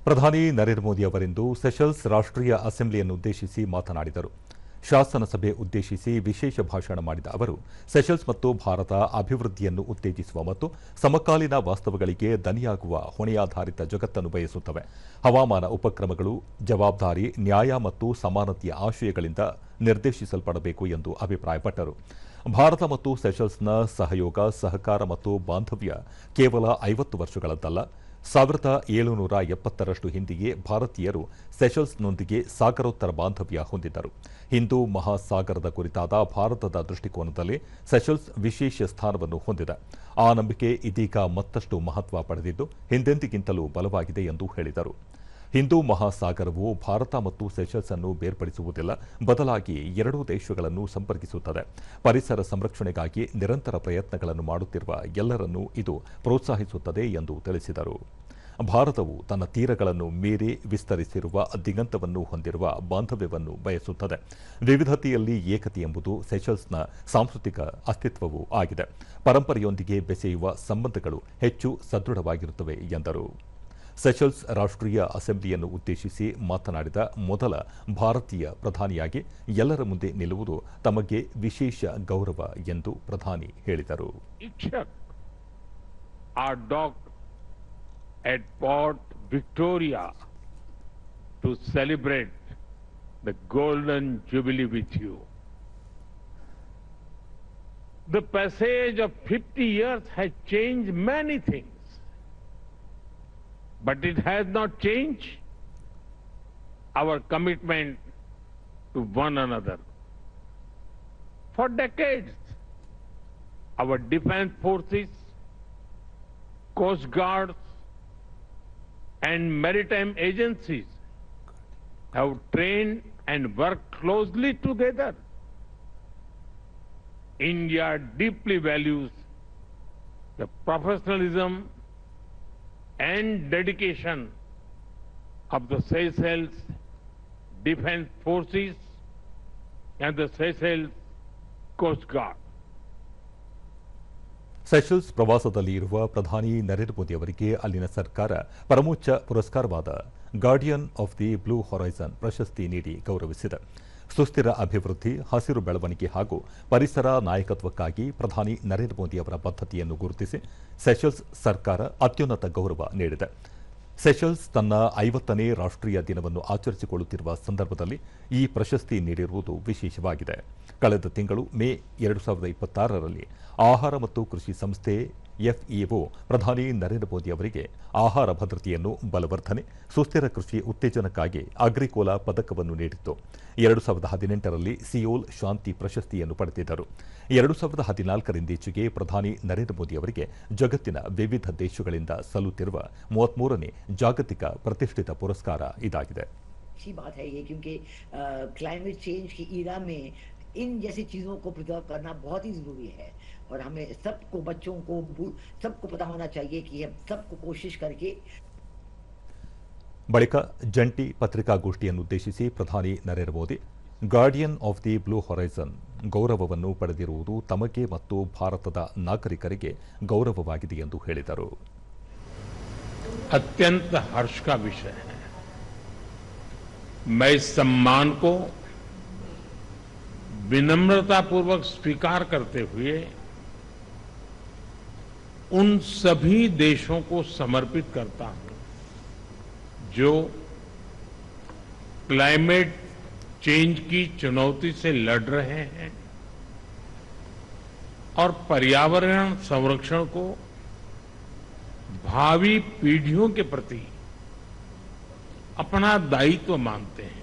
ಪ್ರಧಾನಿ ನರೇಂದ್ರ ಮೋದಿ ಅವರಿಂದು ಸೆಷಲ್ಸ್ ರಾಷ್ಟ್ರೀಯ ಅಸೆಂಬ್ಲಿಯನ್ನು ಉದ್ದೇಶಿಸಿ ಮಾತನಾಡಿದರು. ಶಾಸನಸಭೆ ಉದ್ದೇಶಿಸಿ ವಿಶೇಷ ಭಾಷಣ ಮಾಡಿದ ಅವರು ಸೆಷಲ್ಸ್ ಮತ್ತು ಭಾರತ ಅಭಿವೃದ್ಧಿಯನ್ನು ಉತ್ತೇಜಿಸುವ ಮತ್ತು ಸಮಕಾಲೀನ ವಾಸ್ತವಗಳಿಗೆ ದನಿಯಾಗುವ ಹೊಣೆಯಾಧಾರಿತ ಜಗತ್ತನ್ನು ಬಯಸುತ್ತವೆ. ಹವಾಮಾನ ಉಪಕ್ರಮಗಳು ಜವಾಬ್ದಾರಿ, ನ್ಯಾಯ ಮತ್ತು ಸಮಾನತೆಯ ಆಶಯಗಳಿಂದ ನಿರ್ದೇಶಿಸಲ್ಪಡಬೇಕು ಎಂದು ಅಭಿಪ್ರಾಯಪಟ್ಟರು. ಭಾರತ ಮತ್ತು ಸೆಷಲ್ಸ್ನ ಸಹಯೋಗ, ಸಹಕಾರ ಮತ್ತು ಬಾಂಧವ್ಯ ಕೇವಲ 50 ವರ್ಷಗಳದ್ದಲ್ಲ. 1770ರಷ್ಟು ಹಿಂದೆಯೇ ಭಾರತೀಯರು ಸೆಷಲ್ಸ್ನೊಂದಿಗೆ ಸಾಗರೋತ್ತರ ಬಾಂಧವ್ಯ ಹೊಂದಿದ್ದರು. ಹಿಂದೂ ಮಹಾಸಾಗರದ ಕುರಿತಾದ ಭಾರತದ ದೃಷ್ಟಿಕೋನದಲ್ಲಿ ಸೆಷಲ್ಸ್ ವಿಶೇಷ ಸ್ಥಾನವನ್ನು ಹೊಂದಿದೆ. ಆ ನಂಬಿಕೆ ಇದೀಗ ಮತ್ತಷ್ಟು ಮಹತ್ವ ಪಡೆದಿದ್ದು ಹಿಂದೆಂದಿಗಿಂತಲೂ ಬಲವಾಗಿದೆ ಎಂದು ಹೇಳಿದರು. ಹಿಂದೂ ಮಹಾಸಾಗರವು ಭಾರತ ಮತ್ತು ಸೆಷಲ್ಸ್ ಅನ್ನು ಬೇರ್ಪಡಿಸುವುದಿಲ್ಲ, ಬದಲಾಗಿ ಎರಡೂ ದೇಶಗಳನ್ನು ಸಂಪರ್ಕಿಸುತ್ತದೆ. ಪರಿಸರ ಸಂರಕ್ಷಣೆಗಾಗಿ ನಿರಂತರ ಪ್ರಯತ್ನಗಳನ್ನು ಮಾಡುತ್ತಿರುವ ಎಲ್ಲರನ್ನೂ ಇದು ಪ್ರೋತ್ಸಾಹಿಸುತ್ತದೆ ಎಂದು ತಿಳಿಸಿದರು. ಭಾರತವು ತನ್ನ ತೀರಗಳನ್ನು ಮೀರಿ ವಿಸ್ತರಿಸಿರುವ ದಿಗಂತವನ್ನು ಹೊಂದಿರುವ ಬಾಂಧವ್ಯವನ್ನು ಬಯಸುತ್ತದೆ. ವಿವಿಧತೆಯಲ್ಲಿ ಏಕತೆ ಎಂಬುದು ಸೆಷಲ್ಸ್ನ ಸಾಂಸ್ಕೃತಿಕ ಅಸ್ತಿತ್ವವೂ ಆಗಿದೆ. ಪರಂಪರೆಯೊಂದಿಗೆ ಬೆಸೆಯುವ ಸಂಬಂಧಗಳು ಹೆಚ್ಚು ಸದೃಢವಾಗಿರುತ್ತವೆ ಎಂದರು. ಸೆಷಲ್ಸ್ ರಾಷ್ಟ್ರೀಯ ಅಸೆಂಬ್ಲಿಯನ್ನು ಉದ್ದೇಶಿಸಿ ಮಾತನಾಡಿದ ಮೊದಲ ಭಾರತೀಯ ಪ್ರಧಾನಿಯಾಗಿ ಎಲ್ಲರ ಮುಂದೆ ನಿಲ್ಲುವುದು ತಮಗೆ ವಿಶೇಷ ಗೌರವ ಎಂದು ಪ್ರಧಾನಿ ಹೇಳಿದರು. At Port Victoria to celebrate the Golden Jubilee with you. The passage of 50 years has changed many things, but it has not changed our commitment to one another. For decades, our defense forces, Coast Guards, and maritime agencies have trained and worked closely together. India deeply values the professionalism and dedication of the Seychelles Defense Forces and the Seychelles Coast Guard. Seychelles ಪ್ರವಾಸದಲ್ಲಿ ಇರುವ ಪ್ರಧಾನಿ ನರೇಂದ್ರ ಮೋದಿ ಅವರಿಗೆ ಅಲ್ಲಿನ ಸರ್ಕಾರ ಪರಮೋಚ್ಚ ಪುರಸ್ಕಾರವಾದ guardian of the blue horizon ಪ್ರಶಸ್ತಿ ನೀಡಿ ಗೌರವಿಸಿದೆ. ಸುಸ್ಥಿರ ಅಭಿವೃದ್ಧಿ, ಹಸಿರು ಬೆಳವಣಿಗೆ ಹಾಗೂ ಪರಿಸರ ನಾಯಕತ್ವಕ್ಕಾಗಿ ಪ್ರಧಾನಿ ನರೇಂದ್ರ ಮೋದಿ ಅವರ ಬದ್ಧತೆಯನ್ನು ಗುರುತಿಸಿ ಸೆಷಲ್ಸ್ ಸರ್ಕಾರ ಅತ್ಯುನ್ನತ ಗೌರವ ನೀಡಿದೆ. ಸೆಷಲ್ಸ್ ತನ್ನ 50ನೇ ರಾಷ್ಟ್ರೀಯ ದಿನವನ್ನು ಆಚರಿಸಿಕೊಳ್ಳುತ್ತಿರುವ ಸಂದರ್ಭದಲ್ಲಿ ಈ ಪ್ರಶಸ್ತಿ ನೀಡಿರುವುದು ವಿಶೇಷವಾಗಿದೆ. ಕಳೆದ ತಿಂಗಳು ಮೇ 2026ರಲ್ಲಿ ಆಹಾರ ಮತ್ತು ಕೃಷಿ ಸಂಸ್ಥೆ FAO ಪ್ರಧಾನಿ ನರೇಂದ್ರ ಮೋದಿ ಅವರಿಗೆ ಆಹಾರ ಭದ್ರತೆಯನ್ನು ಬಲವರ್ಧನೆ, ಸುಸ್ಥಿರ ಕೃಷಿ ಉತ್ತೇಜನಕ್ಕಾಗಿ ಅಗ್ರಿಕೋಲಾ ಪದಕವನ್ನು ನೀಡಿತ್ತು. 2018ರಲ್ಲಿ ಸಿಯೋಲ್ ಶಾಂತಿ ಪ್ರಶಸ್ತಿಯನ್ನು ಪಡೆದಿದ್ದರು. 2014ರಿಂದೀಚೆಗೆ ಪ್ರಧಾನಿ ನರೇಂದ್ರ ಮೋದಿ ಅವರಿಗೆ ಜಗತ್ತಿನ ವಿವಿಧ ದೇಶಗಳಿಂದ ಸಲ್ಲುತ್ತಿರುವ 33ನೇ ಜಾಗತಿಕ ಪ್ರತಿಷ್ಠಿತ ಪುರಸ್ಕಾರ ಇದಾಗಿದೆ. अच्छी बात है ये, क्योंकि क्लाइमेट चेंज की ईरा में इन जैसी चीजों को प्रिजर्व करना बहुत ही जरूरी है और हमें सबको, बच्चों को, सबको पता होना चाहिए कि हम सबको कोशिश करके. ಬಳಿಕ ಜಂಟಿ ಪತ್ರಿಕಾಗೋಷ್ಠಿಯನ್ನುದ್ದೇಶಿಸಿ ಪ್ರಧಾನಿ Narendra Modi guardian of the blue horizon ಗೌರವವನ್ನು ಪಡೆದಿರುವುದು ತಮಗೆ ಮತ್ತು ಭಾರತದ ನಾಗರಿಕರಿಗೆ ಗೌರವವಾಗಿದೆ ಎಂದು ಹೇಳಿದರು. अत्यंत हर्ष का विषय है. मैं इस सम्मान को विनम्रतापूर्वक स्वीकार करते हुए उन सभी देशों को समर्पित करता हूं जो क्लाइमेट चेंज की चुनौती से लड़ रहे हैं और पर्यावरण संरक्षण को भावी पीढ़ियों के प्रति अपना दायित्व मानते हैं.